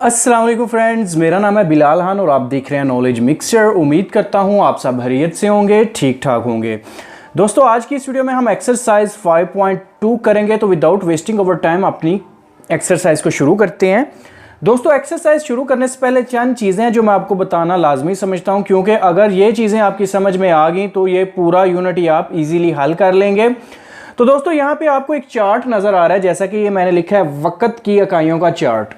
अस्सलाम वालेकुम फ्रेंड्स, मेरा नाम है बिलाल खान और आप देख रहे हैं नॉलेज मिक्सचर। उम्मीद करता हूँ आप सब खैरियत से होंगे, ठीक ठाक होंगे। दोस्तों आज की इस वीडियो में हम एक्सरसाइज 5.2 करेंगे, तो विदाउट वेस्टिंग ओवर टाइम अपनी एक्सरसाइज को शुरू करते हैं। दोस्तों एक्सरसाइज शुरू करने से पहले चंद चीज़ें हैं जो मैं आपको बताना लाजमी समझता हूँ, क्योंकि अगर ये चीज़ें आपकी समझ में आ गई तो ये पूरा यूनिट ही आप ईजीली हल कर लेंगे। तो दोस्तों यहाँ पे आपको एक चार्ट नज़र आ रहा है, जैसा कि ये मैंने लिखा है वक़्त की इकाइयों का चार्ट।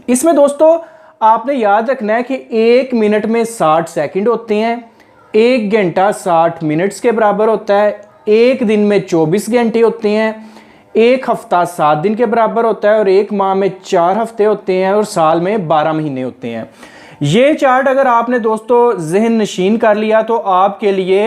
इसमें दोस्तों आपने याद रखना है कि 1 मिनट में 60 सेकंड होते हैं, 1 घंटा 60 मिनट्स के बराबर होता है, 1 दिन में 24 घंटे होते हैं, 1 हफ्ता 7 दिन के बराबर होता है और 1 माह में 4 हफ्ते होते हैं और साल में 12 महीने होते हैं। ये चार्ट अगर आपने दोस्तों जहन नशीन कर लिया तो आपके लिए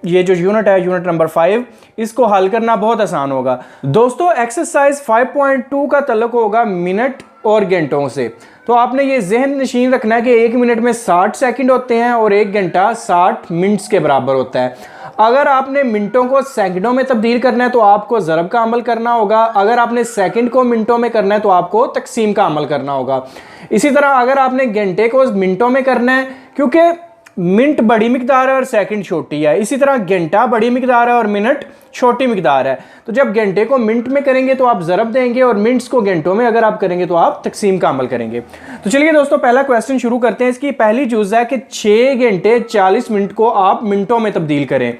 ये जो यूनिट है, यूनिट नंबर 5, इसको हल करना बहुत आसान होगा। दोस्तों एक्सरसाइज 5.2 का तल्लुक होगा मिनट और घंटों से। तो आपने ये जहन नशीन रखना है कि 1 मिनट में 60 सेकंड होते हैं और 1 घंटा 60 मिनट्स के बराबर होता है। अगर आपने मिनटों को सेकंडों में तब्दील करना है तो आपको ज़रब का अमल करना होगा। अगर आपने सेकंड को मिनटों में करना है तो आपको तकसीम का अमल करना होगा। इसी तरह अगर आपने घंटे को मिनटों में करना है, क्योंकि मिनट बड़ी मिकदार है और सेकंड छोटी है, इसी तरह घंटा बड़ी मिकदार है और मिनट छोटी मिकदार है। तो जब घंटे को मिनट में करेंगे तो आप ज़रब देंगे और मिनट्स को घंटों में अगर आप करेंगे तो आप तकसीम का अमल करेंगे। तो चलिए दोस्तों पहला क्वेश्चन शुरू करते हैं। इसकी पहली चूज़ है कि 6 घंटे 40 मिनट को आप मिनटों में तब्दील करें।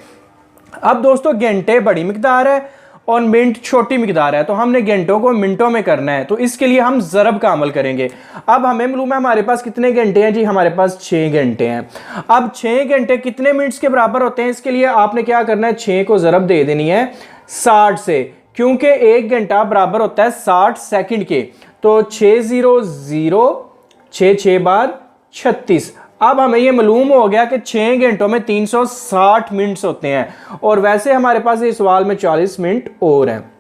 अब दोस्तों घंटे बड़ी मिकदार है और मिनट छोटी मिकदार है, तो हमने घंटों को मिनटों में करना है, तो इसके लिए हम ज़रब का अमल करेंगे। अब हमें मालूम है हमारे पास कितने घंटे हैं जी, हमारे पास 6 घंटे हैं। अब 6 घंटे कितने मिनट्स के बराबर होते हैं, इसके लिए आपने क्या करना है, 6 को ज़रब दे देनी है 60 से, क्योंकि 1 घंटा बराबर होता है 60 सेकंड के। तो 6 0 0 6 6 बार 36। अब हमें ये मालूम हो गया कि 6 घंटों में 360 मिनट्स होते हैं और वैसे हमारे पास इस सवाल में 40 मिनट और हैं।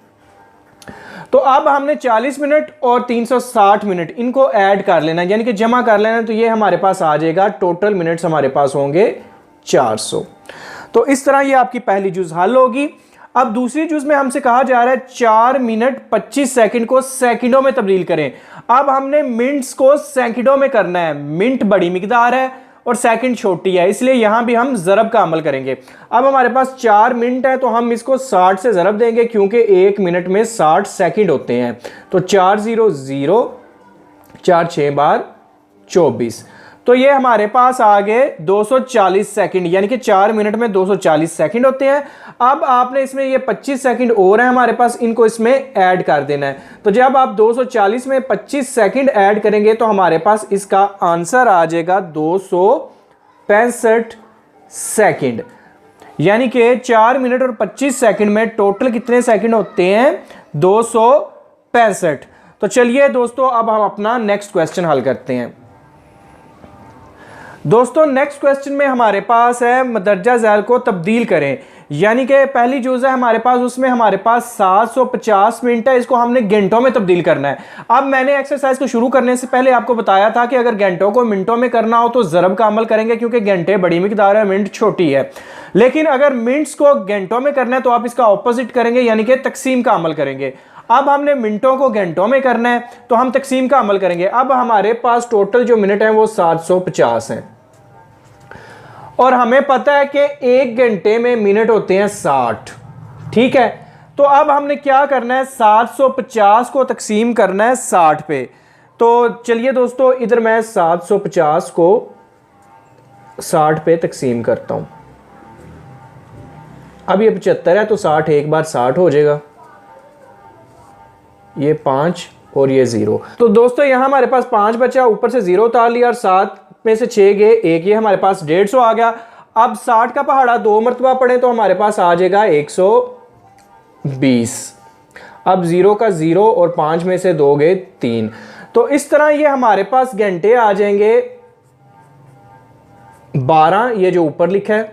तो अब हमने 40 मिनट और 360 मिनट इनको ऐड कर लेना है, यानी कि जमा कर लेना है, तो ये हमारे पास आ जाएगा, टोटल मिनट्स हमारे पास होंगे 400। तो इस तरह ये आपकी पहली जुज़ हल होगी। अब दूसरी जुज़ में हमसे कहा जा रहा है 4 मिनट 25 सेकंड को सेकंडों में तब्दील करें। अब हमने मिनट्स को सेकंडों में करना है, मिनट बड़ी मिकदार है और सेकंड छोटी है, इसलिए यहां भी हम ज़रब का अमल करेंगे। अब हमारे पास 4 मिनट है तो हम इसको 60 से ज़रब देंगे, क्योंकि 1 मिनट में 60 सेकंड होते हैं। तो 4 0 0 4 6 बार 24। तो ये हमारे पास आ गए 240 सेकंड, यानी कि 4 मिनट में 240 सेकंड होते हैं। अब आपने इसमें ये 25 सेकंड और हैं हमारे पास, इनको इसमें ऐड कर देना है। तो जब आप 240 में 25 सेकंड ऐड करेंगे तो हमारे पास इसका आंसर आ जाएगा 265 सेकंड, यानी कि 4 मिनट और 25 सेकंड में टोटल कितने सेकंड होते हैं, 265। तो चलिए दोस्तों अब हम अपना नेक्स्ट क्वेश्चन हल करते हैं। दोस्तों नेक्स्ट क्वेश्चन में हमारे पास है मदरजा ज़ैल को तब्दील करें, यानी कि पहली जुज़ है हमारे पास, उसमें हमारे पास 750 मिनट है, इसको हमने घंटों में तब्दील करना है। अब मैंने एक्सरसाइज को शुरू करने से पहले आपको बताया था कि अगर घंटों को मिनटों में करना हो तो ज़रब का अमल करेंगे, क्योंकि घंटे बड़ी मिकदार है, मिनट छोटी है। लेकिन अगर मिनट्स को घंटों में करना है तो आप इसका ऑपोजिट करेंगे, यानी कि तकसीम का अमल करेंगे। अब हमने मिनटों को घंटों में करना है तो हम तकसीम का अमल करेंगे। अब हमारे पास टोटल जो मिनट है वो 750 है और हमें पता है कि 1 घंटे में मिनट होते हैं 60, ठीक है। तो अब हमने क्या करना है, 750 को तकसीम करना है 60 पे। तो चलिए दोस्तों इधर मैं 750 को 60 पे तकसीम करता हूं। अब ये 75 है तो 60 एक बार 60 हो जाएगा, ये 5 और ये 0। तो दोस्तों यहां हमारे पास 5 बचा, ऊपर से 0 उतार लिया और 7 में से 6 गए, 1, ये हमारे पास 150 आ गया। अब 60 का पहाड़ा 2 मरतबा पड़े तो हमारे पास आ जाएगा 120। अब 0 का 0 और 5 में से 2 गए 3। तो इस तरह ये हमारे पास घंटे आ जाएंगे 12, ये जो ऊपर लिखा है,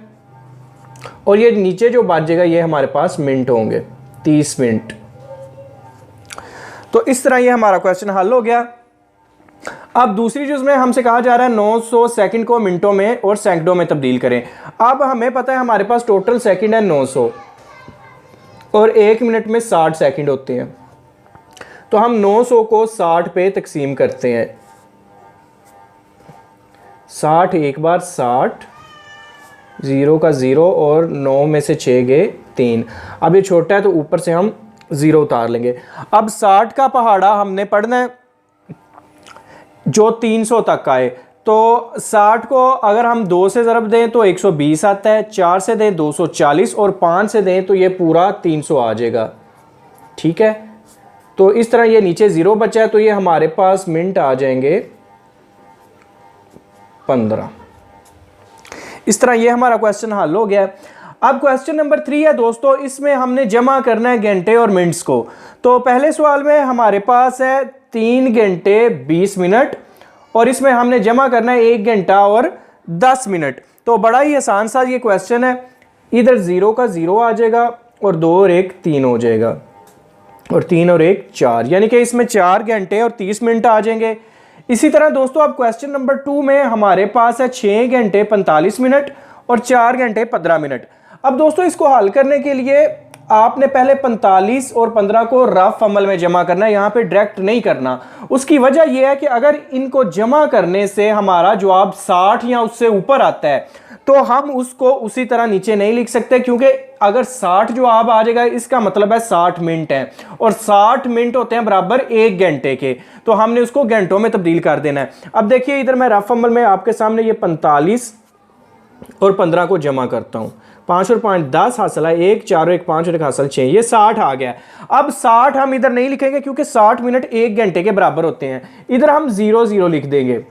और ये नीचे जो बचेगा ये हमारे पास मिनट होंगे 30 मिनट। तो इस तरह ये हमारा क्वेश्चन हल हो गया। अब दूसरी चीज में हमसे कहा जा रहा है 900 सेकंड को मिनटों में और सेकंडों में तब्दील करें। अब हमें पता है हमारे पास टोटल सेकंड है 900 और 1 मिनट में 60 सेकंड होते हैं, तो हम 900 को 60 पे तकसीम करते हैं। 60 एक बार 60, 0 का 0 और 9 में से 6 गए 3। अब ये छोटा है तो ऊपर से हम 0 उतार लेंगे। अब 60 का पहाड़ा हमने पढ़ना है जो 300 तक आए। तो 60 को अगर हम 2 से ज़रब दें तो 120 आता है, 4 से दें 240 और 5 से दें तो ये पूरा 300 आ जाएगा। ठीक है, तो इस तरह ये नीचे 0 बचा है तो ये हमारे पास मिनट आ जाएंगे 15। इस तरह ये हमारा क्वेश्चन हल हो गया। अब क्वेश्चन नंबर 3 है दोस्तों, इसमें हमने जमा करना है घंटे और मिनट्स को। तो पहले सवाल में हमारे पास है 3 घंटे 20 मिनट और इसमें हमने जमा करना है 1 घंटा और 10 मिनट। तो बड़ा ही आसान सा ये क्वेश्चन है। इधर 0 का 0 आ जाएगा और 2 और 1 3 हो जाएगा और 3 और 1 4, यानी कि इसमें 4 घंटे और 30 मिनट आ जाएंगे। इसी तरह दोस्तों अब क्वेश्चन नंबर 2 में हमारे पास है 6 घंटे 45 मिनट और 4 घंटे 15 मिनट। अब दोस्तों इसको हल करने के लिए आपने पहले 45 और 15 को रफ अमल में जमा करना है, यहाँ पे डायरेक्ट नहीं करना। उसकी वजह यह है कि अगर इनको जमा करने से हमारा जवाब 60 या उससे ऊपर आता है तो हम उसको उसी तरह नीचे नहीं लिख सकते, क्योंकि अगर 60 जवाब आ जाएगा इसका मतलब है 60 मिनट है और 60 मिनट होते हैं बराबर 1 घंटे के, तो हमने उसको घंटों में तब्दील कर देना है। अब देखिए इधर मैं रफ अमल में आपके सामने ये 45 और 15 को जमा करता हूं। 5 और 5 10 हासिल है, 1 4 और 1 5 और 1 हासिल 6, ये 60 आ गया। अब 60 हम इधर नहीं लिखेंगे क्योंकि 60 मिनट 1 घंटे के बराबर होते हैं, इधर हम 0 0 लिख देंगे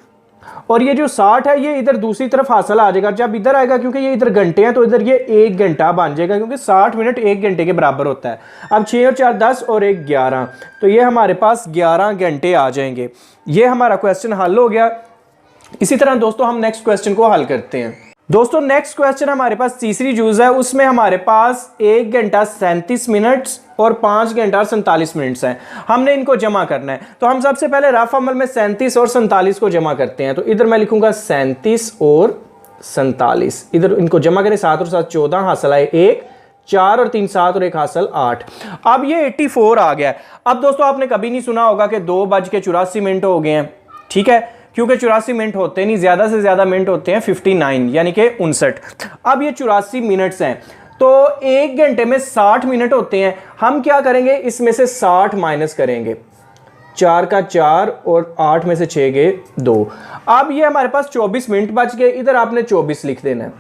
और ये जो 60 है ये इधर दूसरी तरफ हासिल आ जाएगा। जब इधर आएगा क्योंकि ये इधर घंटे हैं तो इधर ये 1 घंटा बन जाएगा, क्योंकि 60 मिनट 1 घंटे के बराबर होता है। अब 6 और 4 10 और 1 11, तो ये हमारे पास 11 घंटे आ जाएंगे। ये हमारा क्वेश्चन हल हो गया। इसी तरह दोस्तों हम नेक्स्ट क्वेश्चन को हल करते हैं। दोस्तों नेक्स्ट क्वेश्चन हमारे पास तीसरी जूज है, उसमें हमारे पास 1 घंटा 37 मिनट्स और 5 घंटा और 47 मिनट्स हैं। हमने इनको जमा करना है, तो हम सबसे पहले रफ अमल में 37 और 47 को जमा करते हैं। तो इधर मैं लिखूंगा 37 और 47, इधर इनको जमा करें 7 और 7 14 हासिल आए 1, 4 और 3 7 और 1 हासिल 8। अब ये 84 आ गया। अब दोस्तों आपने कभी नहीं सुना होगा कि 2:84 हो गए हैं, ठीक है, क्योंकि 84 मिनट होते नहीं, ज्यादा से ज्यादा मिनट होते हैं 59 यानी कि 59। अब ये 84 मिनट्स हैं तो 1 घंटे में 60 मिनट होते हैं। हम क्या करेंगे, इसमें से 60 माइनस करेंगे, 4 का 4 और 8 में से 6 गए 2। अब ये हमारे पास 24 मिनट बच गए, इधर आपने 24 लिख देना है।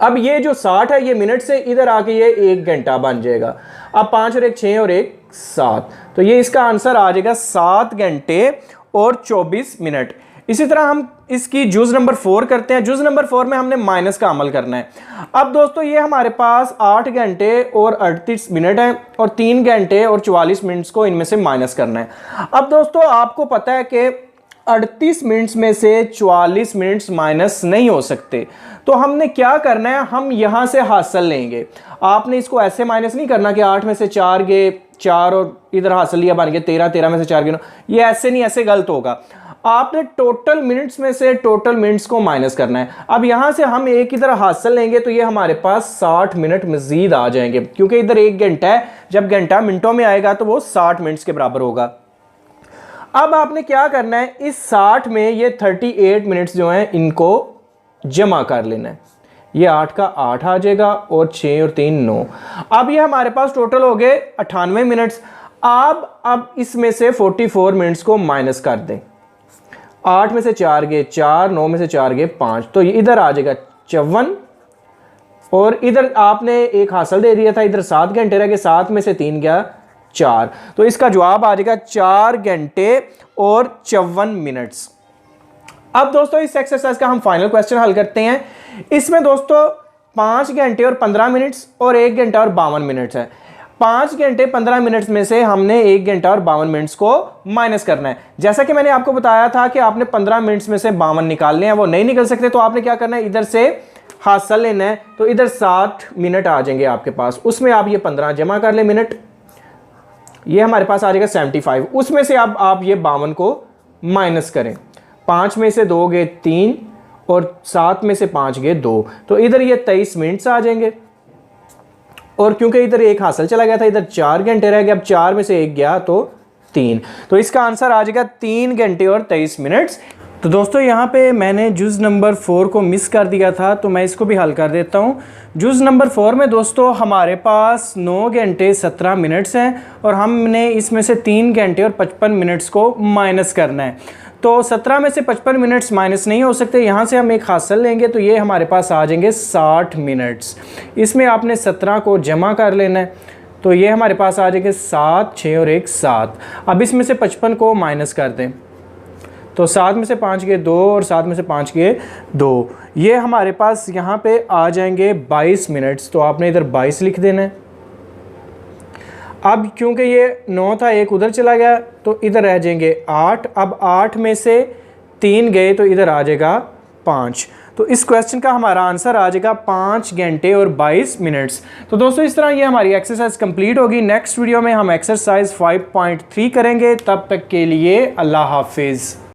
अब ये जो 60 है ये मिनट से इधर आके ये 1 घंटा बन जाएगा। अब 5 और 1 6 और 1 7, तो ये इसका आंसर आ जाएगा 7 घंटे और 24 मिनट। इसी तरह हम इसकी जुज नंबर 4 करते हैं। जुज नंबर 4 में हमने माइनस का अमल करना है। अब दोस्तों ये हमारे पास 8 घंटे और 38 मिनट है और 3 घंटे और 44 मिनट्स को इनमें से माइनस करना है। अब दोस्तों आपको पता है कि 38 मिनट्स में से 44 मिनट्स माइनस नहीं हो सकते, तो हमने क्या करना है, हम यहां से हासिल लेंगे। आपने इसको ऐसे माइनस नहीं करना कि 8 में से 4 गए 4 और इधर हासिल लिया बन गया 13, 13 में से 4 गिनो, ये ऐसे नहीं, ऐसे गलत होगा। आपने टोटल मिनट्स में से टोटल मिनट्स को माइनस करना है। अब यहां से हम एक इधर हासिल लेंगे तो ये हमारे पास 60 मिनट मजीद आ जाएंगे, क्योंकि इधर 1 घंटा है, जब घंटा मिनटों में आएगा तो वो 60 मिनट्स के बराबर होगा। अब आपने क्या करना है, इस 60 में ये 38 मिनट्स जो हैं इनको जमा कर लेना है। ये 8 का 8 आ जाएगा और 6 और 3 9। अब ये हमारे पास टोटल हो गए 98 मिनट्स। अब इसमें से 44 मिनट्स को माइनस कर दें। 8 में से 4 गए 4, 9 में से 4 गए 5, तो ये इधर आ जाएगा 54 और इधर आपने एक हासिल दे दिया था, इधर 7 घंटे रह गए, 7 में से 3 गया 4, तो इसका जवाब आ जाएगा 4 घंटे और 54 मिनट्स। अब दोस्तों इस एक्सरसाइज का हम फाइनल क्वेश्चन हल करते हैं। इसमें दोस्तों 5 घंटे और 15 मिनट्स और 1 घंटा और 52 मिनट्स है। 5 घंटे 15 मिनट्स में से हमने 1 घंटा और 52 मिनट्स को माइनस करना है। जैसा कि मैंने आपको बताया था कि आपने 15 मिनट्स में से 52 निकालने हैं, वो नहीं निकल सकते, तो आपने क्या करना है, इधर से हासिल लेना है। तो इधर 60 मिनट आ जाएंगे आपके पास, उसमें आप ये 15 जमा कर ले मिनट, ये हमारे पास आ जाएगा 75। उसमें से अब आप ये 52 को माइनस करें, 5 में से 2 गए 3 और 7 में से 5 गए 2, तो इधर ये 23 मिनट्स आ जाएंगे। और क्योंकि इधर एक हासिल चला गया था, इधर 4 घंटे रह गए, अब 4 में से 1 गया तो 3, तो इसका आंसर आ जाएगा 3 घंटे और 23 मिनट्स। तो दोस्तों यहाँ पे मैंने जुज़ नंबर 4 को मिस कर दिया था, तो मैं इसको भी हल कर देता हूँ। जुज़ नंबर 4 में दोस्तों हमारे पास 9 घंटे 17 मिनट्स हैं और हमने इसमें से 3 घंटे और 55 मिनट्स को माइनस करना है। तो 17 में से 55 मिनट्स माइनस नहीं हो सकते, यहाँ से हम एक हासिल लेंगे तो ये हमारे पास आ जाएंगे 60 मिनट्स। इसमें आपने 17 को जमा कर लेना है, तो ये हमारे पास आ जाएंगे 7, 6 और 1 7। अब इसमें से 55 को माइनस कर दें, तो 7 में से 5 गए 2 और 7 में से 5 गए 2। ये हमारे पास यहाँ पे आ जाएंगे 22 मिनट्स, तो आपने इधर 22 लिख देना है। अब क्योंकि ये 9 था, एक उधर चला गया, तो इधर रह जाएंगे 8। अब 8 में से 3 गए तो इधर आ जाएगा 5। तो इस क्वेश्चन का हमारा आंसर आ जाएगा 5 घंटे और 22 मिनट्स। तो दोस्तों इस तरह ये हमारी एक्सरसाइज कंप्लीट होगी। नेक्स्ट वीडियो में हम एक्सरसाइज 5.3 करेंगे। तब तक के लिए अल्लाह हाफिज़।